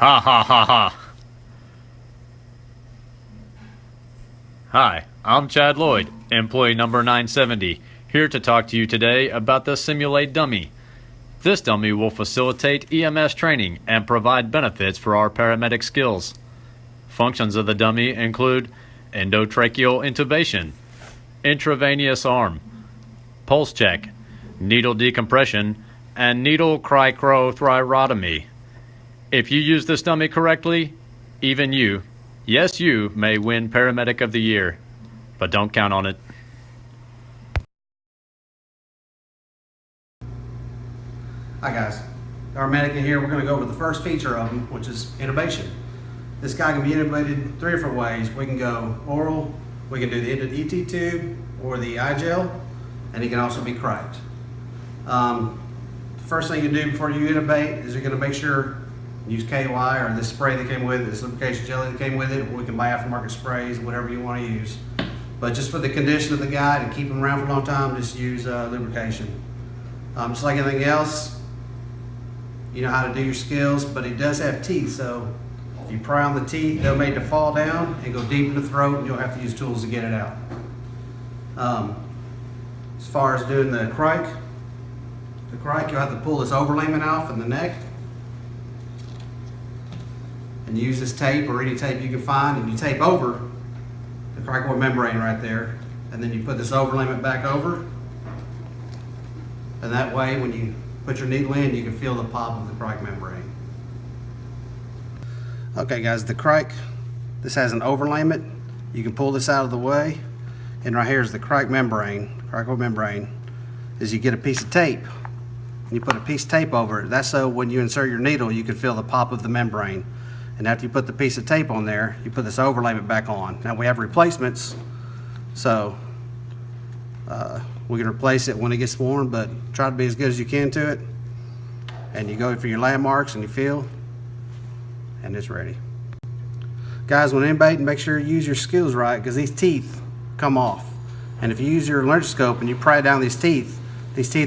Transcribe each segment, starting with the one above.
Ha ha ha ha. Hi, I'm Chad Lloyd, employee number 970, here to talk to you today about the Simulate Dummy. This dummy will facilitate EMS training and provide benefits for our paramedic skills. Functions of the dummy include endotracheal intubation, intravenous arm, pulse check, needle decompression, and needle cricothyrotomy. If you use this dummy correctly, even you, yes you, may win Paramedic of the Year, but don't count on it. Hi guys, our medic in here, we're going to go over the first feature of them, which is intubation. This guy can be intubated 3 different ways. We can go oral, we can do the ET tube or the iGel, and he can also be cracked. The first thing you do before you intubate is you're going to make sure use KY or this spray that came with it, this lubrication jelly that came with it. We can buy aftermarket sprays, whatever you want to use. But just for the condition of the guy to keep him around for a long time, just use lubrication. Just like anything else, you know how to do your skills, but he does have teeth, so if you pry on the teeth, they're made to fall down and go deep in the throat, and you'll have to use tools to get it out. As far as doing the crike, you'll have to pull this overlayment off in the neck and use this tape or any tape you can find, and you tape over the cricoid membrane right there, and then you put this overlayment back over, and that way when you put your needle in, you can feel the pop of the cric membrane. Okay guys, the cric, this has an overlayment. You can pull this out of the way, and right here is the cric membrane, cricoid membrane, is you get a piece of tape, and you put a piece of tape over it. That's so when you insert your needle, you can feel the pop of the membrane. And after you put the piece of tape on there, you put this overlayment back on. Now we have replacements, so we can replace it when it gets worn, but try to be as good as you can to it. And you go for your landmarks and you feel, and it's ready. Guys, when intubating, make sure you use your skills right, because these teeth come off. And if you use your laryngoscope and you pry down these teeth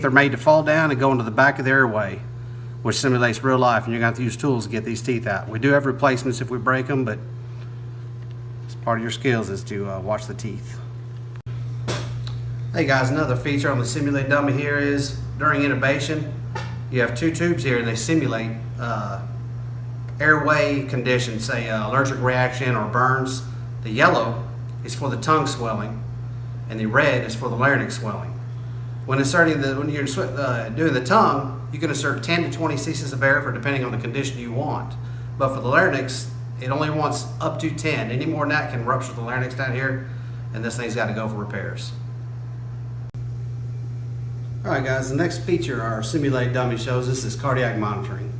are made to fall down and go into the back of the airway, which simulates real life, and you're going to have to use tools to get these teeth out. We do have replacements if we break them, but it's part of your skills is to watch the teeth. Hey guys, another feature on the Simulate Dummy here is during intubation, you have 2 tubes here, and they simulate airway conditions, say allergic reaction or burns. The yellow is for the tongue swelling, and the red is for the larynx swelling. When you're doing the tongue, you can insert 10 to 20 cc's of air for depending on the condition you want. But for the larynx, it only wants up to 10. Any more than that can rupture the larynx down here, and this thing's got to go for repairs. All right, guys, the next feature our Simulate Dummy shows us is cardiac monitoring.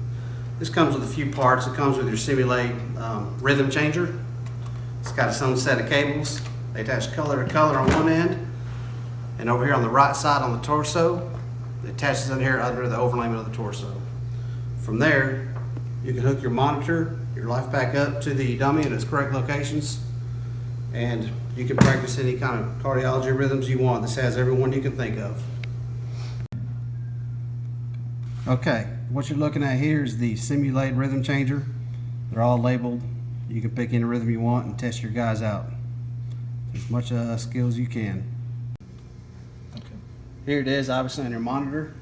This comes with a few parts. It comes with your Simulate rhythm changer. It's got its own set of cables. They attach color to color on one end. And over here on the right side on the torso, it attaches in here under the overlayment of the torso. From there, you can hook your monitor, your life pack up to the dummy in its correct locations, and you can practice any kind of cardiology rhythms you want. This has every one you can think of. Okay, what you're looking at here is the Simulate rhythm changer. They're all labeled. You can pick any rhythm you want and test your guys out. As much skill as you can. Here it is, obviously on your monitor.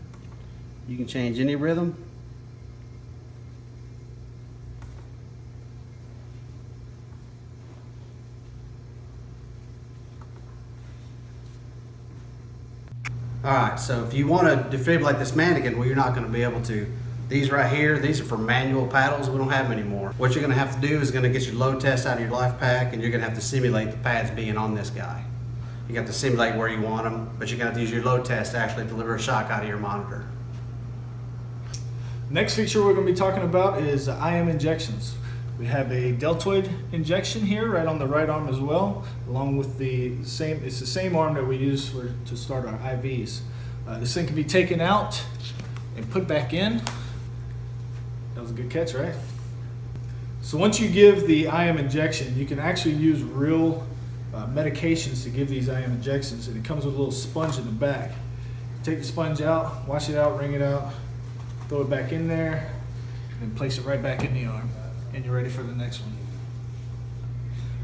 You can change any rhythm. Alright, so if you want to defibrillate this mannequin, well, you're not going to be able to. These right here, these are for manual paddles. We don't have them anymore. What you're going to have to do is going to get your load test out of your life pack, and you're going to have to simulate the pads being on this guy. You have to simulate where you want them, but you're going to have to use your load test to actually deliver a shock out of your monitor. Next feature we're going to be talking about is IM injections. We have a deltoid injection here right on the right arm as well, along with it's the same arm that we use to start our IVs. This thing can be taken out and put back in. That was a good catch, right? So once you give the IM injection, you can actually use real medications to give these IM injections, and it comes with a little sponge in the back. Take the sponge out, wash it out, wring it out, throw it back in there, and place it right back in the arm. and you're ready for the next one.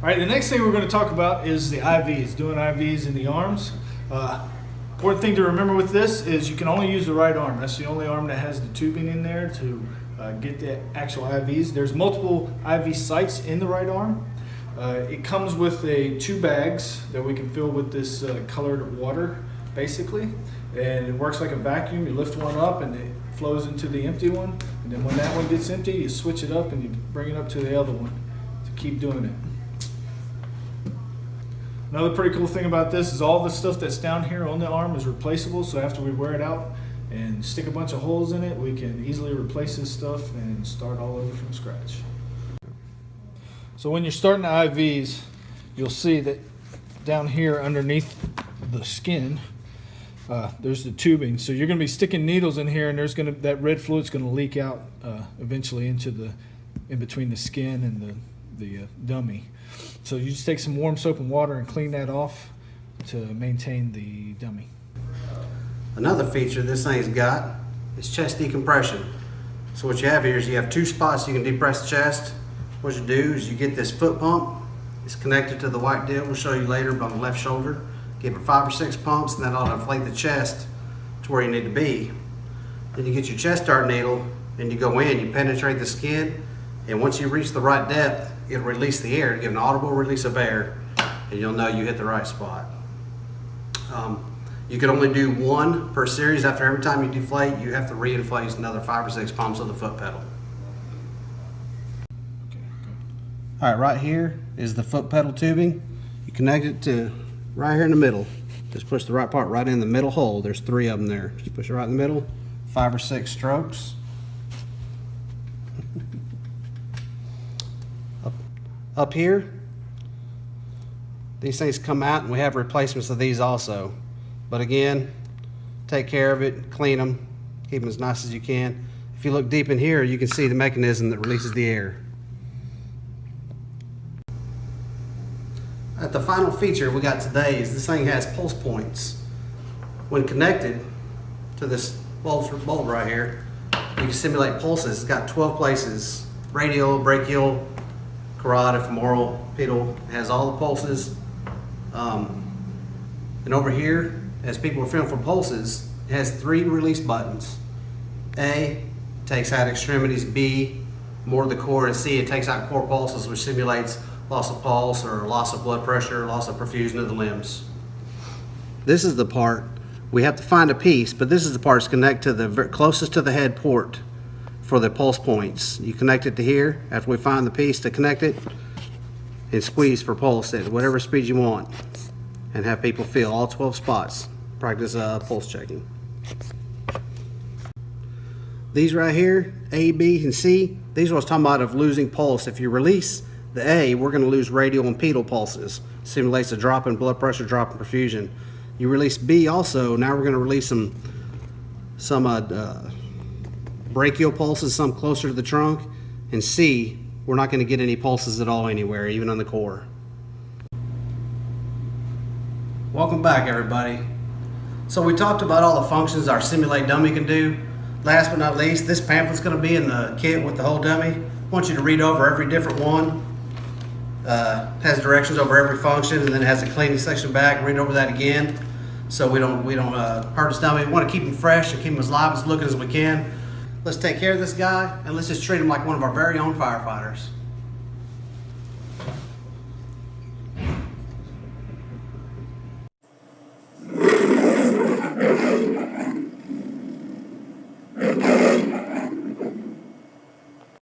All right, the next thing we're going to talk about is the IVs, doing IVs in the arms. Important thing to remember with this is you can only use the right arm. That's the only arm that has the tubing in there to get the actual IVs. There's multiple IV sites in the right arm. It comes with two bags that we can fill with this colored water, basically. And it works like a vacuum. You lift one up and it flows into the empty one. And then when that one gets empty, you switch it up and you bring it up to the other one to keep doing it. Another pretty cool thing about this is all the stuff that's down here on the arm is replaceable. So after we wear it out and stick a bunch of holes in it, we can easily replace this stuff and start all over from scratch. So when you're starting the IVs, you'll see that down here underneath the skin, there's the tubing. So you're going to be sticking needles in here, and that red fluid's going to leak out eventually in between the skin and the dummy. So you just take some warm soap and water and clean that off to maintain the dummy. Another feature this thing's got is chest decompression. So what you have here is you have two spots you can depress the chest. What you do is you get this foot pump. It's connected to the white deal. We'll show you later, but on the left shoulder. Give it 5 or 6 pumps, and that'll inflate the chest to where you need to be. Then you get your chest dart needle, and you go in, you penetrate the skin, and once you reach the right depth, it'll release the air, give an audible release of air, and you'll know you hit the right spot. You can only do one per series. After every time you deflate, you have to re-inflate another 5 or 6 pumps of the foot pedal. All right, right here is the foot pedal tubing. You connect it to right here in the middle. Just push the right part right in the middle hole. There's 3 of them there. Just push it right in the middle, 5 or 6 strokes. Up here, these things come out, and we have replacements of these also. But again, take care of it, clean them, keep them as nice as you can. If you look deep in here, you can see the mechanism that releases the air. The final feature we got today is this thing has pulse points. When connected to this bulb right here, you can simulate pulses. It's got 12 places: radial, brachial, carotid, femoral, pedal. It has all the pulses. And over here, as people are feeling for pulses, it has 3 release buttons. A takes out extremities, B more of the core, and C it takes out core pulses, which simulates loss of pulse or loss of blood pressure, loss of perfusion of the limbs. This is the part we have to find a piece, but this is the part that's connected to the closest to the head port for the pulse points. You connect it to here after we find the piece to connect it, and squeeze for pulse at whatever speed you want, and have people feel all 12 spots. Practice pulse checking. These right here, A, B, and C, these are what I was talking about of losing pulse. If you release the A, we're going to lose radial and pedal pulses. Simulates a drop in blood pressure, drop in perfusion. You release B also, now we're going to release some brachial pulses, some closer to the trunk. And C, we're not going to get any pulses at all anywhere, even on the core. Welcome back, everybody. So we talked about all the functions our Simulate Dummy can do. Last but not least, this pamphlet's going to be in the kit with the whole dummy. I want you to read over every different one. Has directions over every function, and then it has a cleaning section back. Read over that again, so we don't hurt his dummy. We want to keep him fresh and keep him as live as looking as we can. Let's take care of this guy, and let's just treat him like one of our very own firefighters.